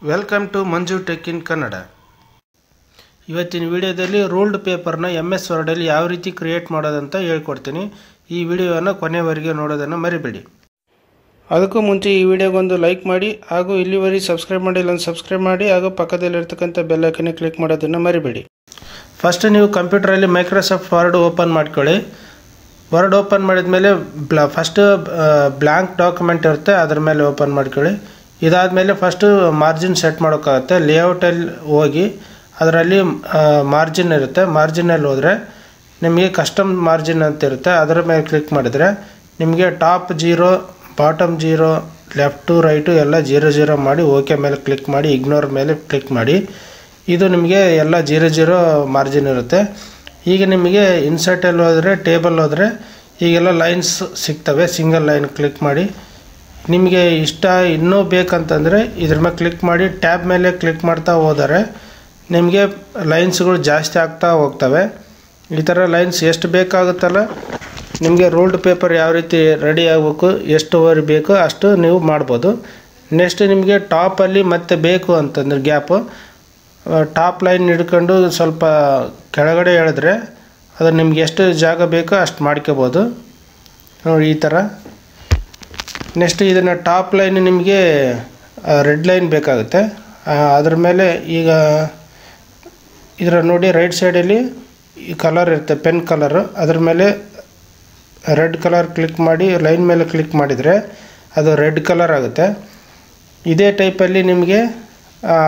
Welcome to Manju tech in Kannada. ಇವತ್ತಿನ ವಿಡಿಯೋದಲ್ಲಿ ruled ಪೇಪರ್ನ MS ವರ್ಡಲ್ಲಿ ಯಾವ ರೀತಿ ಕ್ರಿಯೇಟ್ ಮಾಡೋದಂತ ಹೇಳ್ಕೊಡ್ತೀನಿ. ಈ ವಿಡಿಯೋವನ್ನು ಕೊನೆವರೆಗೆ ನೋಡೋದನ್ನು ಮರಿಬೇಡಿ. ಅದಕ್ಕೂ ಮುಂಚೆ ಈ ವಿಡಿಯೋಗೊಂದು ಲೈಕ್ ಮಾಡಿ ಹಾಗೂ ಇಲ್ಲಿವರೆಗೆ ಸಬ್ಸ್ಕ್ರೈಬ್ ಮಾಡಿಲ್ಲ ಅಂತ ಸಬ್ಸ್ಕ್ರೈಬ್ ಮಾಡಿ ಹಾಗೂ ಪಕ್ಕದಲ್ಲಿರ್ತಕ್ಕಂಥ ಬೆಲ್ ಐಕನ್ ಕ್ಲಿಕ್ ಮಾಡೋದನ್ನು ಮರಿಬೇಡಿ. ಫಸ್ಟ್ ನೀವು ಕಂಪ್ಯೂಟರಲ್ಲಿ ಮೈಕ್ರೋಸಾಫ್ಟ್ ವರ್ಡ್ ಓಪನ್ ಮಾಡ್ಕೊಳ್ಳಿ. ವರ್ಡ್ ಓಪನ್ ಮಾಡಿದ ಮೇಲೆ ಫಸ್ಟ್ ಬ್ಲ್ಯಾಂಕ್ ಡಾಕ್ಯುಮೆಂಟ್ ಇರುತ್ತೆ, ಅದರ ಮೇಲೆ ಓಪನ್ ಮಾಡ್ಕೊಳ್ಳಿ. ಇದಾದಮೇಲೆ ಫಸ್ಟು ಮಾರ್ಜಿನ್ ಸೆಟ್ ಮಾಡೋಕ್ಕಾಗುತ್ತೆ. ಲೇಔಟಲ್ಲಿ ಹೋಗಿ ಅದರಲ್ಲಿ ಮಾರ್ಜಿನ್ ಇರುತ್ತೆ. ಮಾರ್ಜಿನಲ್ಲಿ ಹೋದರೆ ನಿಮಗೆ ಕಸ್ಟಮ್ ಮಾರ್ಜಿನ್ ಅಂತ ಇರುತ್ತೆ, ಅದರ ಮೇಲೆ ಕ್ಲಿಕ್ ಮಾಡಿದರೆ ನಿಮಗೆ top 0, bottom 0, left to right ಎಲ್ಲ 0 ಮಾಡಿ ಓಕೆ ಮೇಲೆ ಕ್ಲಿಕ್ ಮಾಡಿ, ಇಗ್ನೋರ್ ಮೇಲೆ ಕ್ಲಿಕ್ ಮಾಡಿ. ಇದು ನಿಮಗೆ ಎಲ್ಲ 0 ಮಾರ್ಜಿನ್ ಇರುತ್ತೆ. ಈಗ ನಿಮಗೆ ಇನ್ಸರ್ಟಲ್ಲಿ ಹೋದರೆ ಟೇಬಲ್ ಹೋದರೆ ಈಗೆಲ್ಲ ಲೈನ್ಸ್ ಸಿಗ್ತವೆ. ಸಿಂಗಲ್ ಲೈನ್ ಕ್ಲಿಕ್ ಮಾಡಿ. ನಿಮಗೆ ಇಷ್ಟ ಇನ್ನೂ ಬೇಕಂತಂದರೆ ಇದ್ರ ಮೇಲೆ ಕ್ಲಿಕ್ ಮಾಡಿ ಟ್ಯಾಬ್ ಮೇಲೆ ಕ್ಲಿಕ್ ಮಾಡ್ತಾ ಹೋದರೆ ನಿಮಗೆ ಲೈನ್ಸ್ಗಳು ಜಾಸ್ತಿ ಆಗ್ತಾ ಹೋಗ್ತವೆ. ಈ ಥರ ಲೈನ್ಸ್ ಎಷ್ಟು ಬೇಕಾಗುತ್ತಲ್ಲ ನಿಮಗೆ ರೂಲ್ಡ್ ಪೇಪರ್ ಯಾವ ರೀತಿ ರೆಡಿ ಆಗಬೇಕು, ಎಷ್ಟು ಓವರ್ ಬೇಕು ಅಷ್ಟು ನೀವು ಮಾಡ್ಬೋದು. ನೆಕ್ಸ್ಟ್ ನಿಮಗೆ ಟಾಪಲ್ಲಿ ಮತ್ತೆ ಬೇಕು ಅಂತಂದರೆ ಗ್ಯಾಪು ಟಾಪ್ ಲೈನ್ ಹಿಡ್ಕೊಂಡು ಸ್ವಲ್ಪ ಕೆಳಗಡೆ ಎಳೆದ್ರೆ ಅದು ನಿಮ್ಗೆ ಎಷ್ಟು ಜಾಗ ಬೇಕೋ ಅಷ್ಟು ಮಾಡ್ಕೋಬೋದು ನೋಡಿ ಈ ಥರ. ನೆಕ್ಸ್ಟ್ ಇದನ್ನು ಟಾಪ್ ಲೈನ್ ನಿಮಗೆ ರೆಡ್ ಲೈನ್ ಬೇಕಾಗುತ್ತೆ. ಅದ್ರ ಮೇಲೆ ಈಗ ಇದರ ನೋಡಿ ರೈಟ್ ಸೈಡಲ್ಲಿ ಈ ಕಲರ್ ಇರುತ್ತೆ, ಪೆನ್ ಕಲರು, ಅದ್ರ ಮೇಲೆ ರೆಡ್ ಕಲರ್ ಕ್ಲಿಕ್ ಮಾಡಿ ಲೈನ್ ಮೇಲೆ ಕ್ಲಿಕ್ ಮಾಡಿದರೆ ಅದು ರೆಡ್ ಕಲರ್ ಆಗುತ್ತೆ. ಇದೇ ಟೈಪಲ್ಲಿ ನಿಮಗೆ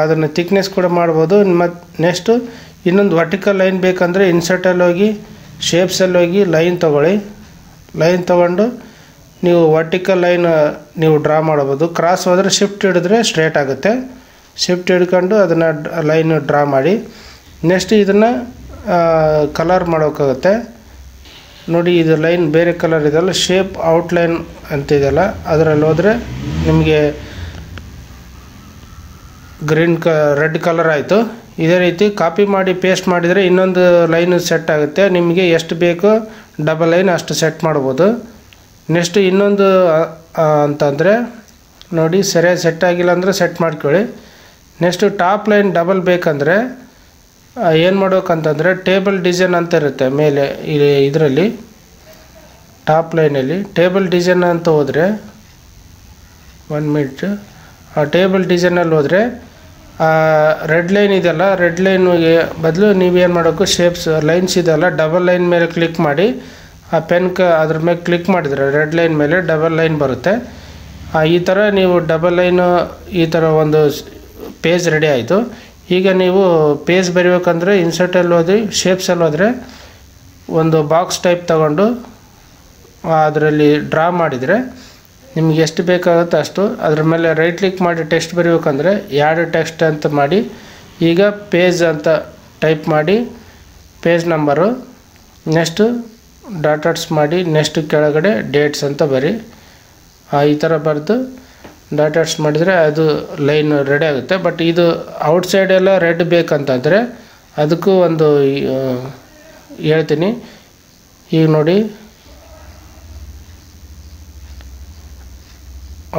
ಅದನ್ನು ಥಿಕ್ನೆಸ್ ಕೂಡ ಮಾಡ್ಬೋದು. ಮತ್ತು ನೆಕ್ಸ್ಟು ಇನ್ನೊಂದು ವರ್ಟಿಕಲ್ ಲೈನ್ ಬೇಕಂದರೆ ಇನ್ಸರ್ಟಲ್ಲಿ ಹೋಗಿ ಶೇಪ್ಸಲ್ಲಿ ಹೋಗಿ ಲೈನ್ ತೊಗೊಳ್ಳಿ. ಲೈನ್ ತೊಗೊಂಡು ನೀವು ವರ್ಟಿಕಲ್ ಲೈನ್ ನೀವು ಡ್ರಾ ಮಾಡ್ಬೋದು. ಕ್ರಾಸ್ ಹೋದರೆ ಶಿಫ್ಟ್ ಹಿಡಿದ್ರೆ ಸ್ಟ್ರೇಟ್ ಆಗುತ್ತೆ. ಶಿಫ್ಟ್ ಹಿಡ್ಕೊಂಡು ಅದನ್ನು ಲೈನ್ ಡ್ರಾ ಮಾಡಿ. ನೆಕ್ಸ್ಟ್ ಇದನ್ನು ಕಲರ್ ಮಾಡೋಕ್ಕಾಗುತ್ತೆ ನೋಡಿ. ಇದು ಲೈನ್ ಬೇರೆ ಕಲರ್ ಇದೆಲ್ಲ ಶೇಪ್ ಔಟ್ಲೈನ್ ಅಂತಿದೆಯಲ್ಲ ಅದರಲ್ಲಿ ಹೋದರೆ ನಿಮಗೆ ರೆಡ್ ಕಲರ್ ಆಯಿತು. ಇದೇ ರೀತಿ ಕಾಪಿ ಮಾಡಿ ಪೇಸ್ಟ್ ಮಾಡಿದರೆ ಇನ್ನೊಂದು ಲೈನ್ ಸೆಟ್ ಆಗುತ್ತೆ. ನಿಮಗೆ ಎಷ್ಟು ಬೇಕೋ ಡಬಲ್ ಲೈನ್ ಅಷ್ಟು ಸೆಟ್ ಮಾಡ್ಬೋದು. ನೆಕ್ಸ್ಟ್ ಇನ್ನೊಂದು ಅಂತಂದರೆ ನೋಡಿ ಸರಿಯಾಗಿ ಸೆಟ್ ಆಗಿಲ್ಲ ಅಂದರೆ ಸೆಟ್ ಮಾಡ್ಕೊಳ್ಳಿ. ನೆಕ್ಸ್ಟು ಟಾಪ್ ಲೈನ್ ಡಬಲ್ ಬೇಕಂದರೆ ಏನು ಮಾಡ್ಬೇಕಂತಂದರೆ ಟೇಬಲ್ ಡಿಸೈನ್ ಅಂತ ಇರುತ್ತೆ ಮೇಲೆ ಇದರಲ್ಲಿ ಟಾಪ್ ಲೈನಲ್ಲಿ ಟೇಬಲ್ ಡಿಸೈನ್ ಅಂತ ಹೋದರೆ 1 ಮಿನಿಟ್ ಆ ಟೇಬಲ್ ಡಿಸೈನಲ್ಲಿ ಹೋದರೆ ರೆಡ್ ಲೈನ್ ಇದೆಯಲ್ಲ ರೆಡ್ ಲೈನ್ಗೆ ಬದಲು ನೀವೇನು ಮಾಡೋಕ್ಕೂ ಶೇಪ್ಸ್ ಲೈನ್ಸ್ ಇದೆಯಲ್ಲ ಡಬಲ್ ಲೈನ್ ಮೇಲೆ ಕ್ಲಿಕ್ ಮಾಡಿ ಆ ಅದ್ರ ಮೇಲೆ ಕ್ಲಿಕ್ ಮಾಡಿದರೆ ರೆಡ್ ಲೈನ್ ಮೇಲೆ ಡಬಲ್ ಲೈನ್ ಬರುತ್ತೆ. ಈ ಥರ ನೀವು ಡಬಲ್ ಲೈನು ಈ ಥರ ಒಂದು ಪೇಜ್ ರೆಡಿ ಆಯಿತು. ಈಗ ನೀವು ಪೇಜ್ ಬರೀಬೇಕಂದ್ರೆ ಇನ್ಸರ್ಟಲ್ಲಿ ಹೋಗಿ ಶೇಪ್ಸಲ್ಲಿ ಹೋದರೆ ಒಂದು ಬಾಕ್ಸ್ ಟೈಪ್ ತಗೊಂಡು ಅದರಲ್ಲಿ ಡ್ರಾ ಮಾಡಿದರೆ ನಿಮ್ಗೆ ಎಷ್ಟು ಬೇಕಾಗುತ್ತೋ ಅಷ್ಟು ಅದ್ರ ಮೇಲೆ ರೈಟ್ ಕ್ಲಿಕ್ ಮಾಡಿ ಟೆಕ್ಸ್ಟ್ ಬರೀಬೇಕಂದ್ರೆ ಯಾಡ್ ಟೆಕ್ಸ್ಟ್ ಅಂತ ಮಾಡಿ ಈಗ ಪೇಜ್ ಅಂತ ಟೈಪ್ ಮಾಡಿ ಪೇಜ್ ನಂಬರು ನೆಕ್ಸ್ಟು ಡಾಟರ್ಸ್ ಮಾಡಿ ನೆಕ್ಸ್ಟ್ ಕೆಳಗಡೆ ಡೇಟ್ಸ್ ಅಂತ ಬರಿ. ಈ ಥರ ಬರೆದು ಡಾಟರ್ಸ್ ಮಾಡಿದರೆ ಅದು ಲೈನ್ ರೆಡಿ ಆಗುತ್ತೆ. ಬಟ್ ಇದು ಔಟ್ಸೈಡ್ ಎಲ್ಲ ರೆಡ್ ಬೇಕಂತಂದರೆ ಅದಕ್ಕೂ ಒಂದು ಹೇಳ್ತೀನಿ. ಈಗ ನೋಡಿ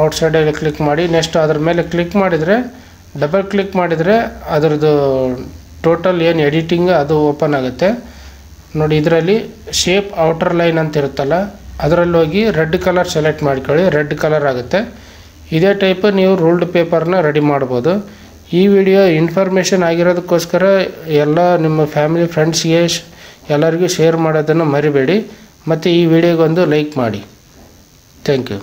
ಔಟ್ಸೈಡಲ್ಲಿ ಕ್ಲಿಕ್ ಮಾಡಿ ನೆಕ್ಸ್ಟ್ ಅದ್ರ ಮೇಲೆ ಕ್ಲಿಕ್ ಮಾಡಿದರೆ ಡಬಲ್ ಕ್ಲಿಕ್ ಮಾಡಿದರೆ ಅದರದ್ದು ಟೋಟಲ್ ಏನು ಎಡಿಟಿಂಗ್ ಅದು ಓಪನ್ ಆಗುತ್ತೆ ನೋಡಿ. ಇದರಲ್ಲಿ ಶೇಪ್ ಔಟರ್ ಲೈನ್ ಅಂತ ಇರುತ್ತಲ್ಲ ಅದರಲ್ಲಿ ಹೋಗಿ ರೆಡ್ ಕಲರ್ ಸೆಲೆಕ್ಟ್ ಮಾಡ್ಕೊಳ್ಳಿ, ರೆಡ್ ಕಲರ್ ಆಗುತ್ತೆ. ಇದೇ ಟೈಪ್ ನೀವು ರೂಲ್ಡ್ ಪೇಪರ್ನ ರೆಡಿ ಮಾಡ್ಬೋದು. ಈ ವಿಡಿಯೋ ಇನ್ಫಾರ್ಮೇಷನ್ ಆಗಿರೋದಕ್ಕೋಸ್ಕರ ಎಲ್ಲ ನಿಮ್ಮ ಫ್ಯಾಮಿಲಿ ಫ್ರೆಂಡ್ಸ್ಗೆ ಎಲ್ಲರಿಗೂ ಶೇರ್ ಮಾಡೋದನ್ನು ಮರಿಬೇಡಿ. ಮತ್ತು ಈ ವಿಡಿಯೋಗೊಂದು ಲೈಕ್ ಮಾಡಿ. Thank you.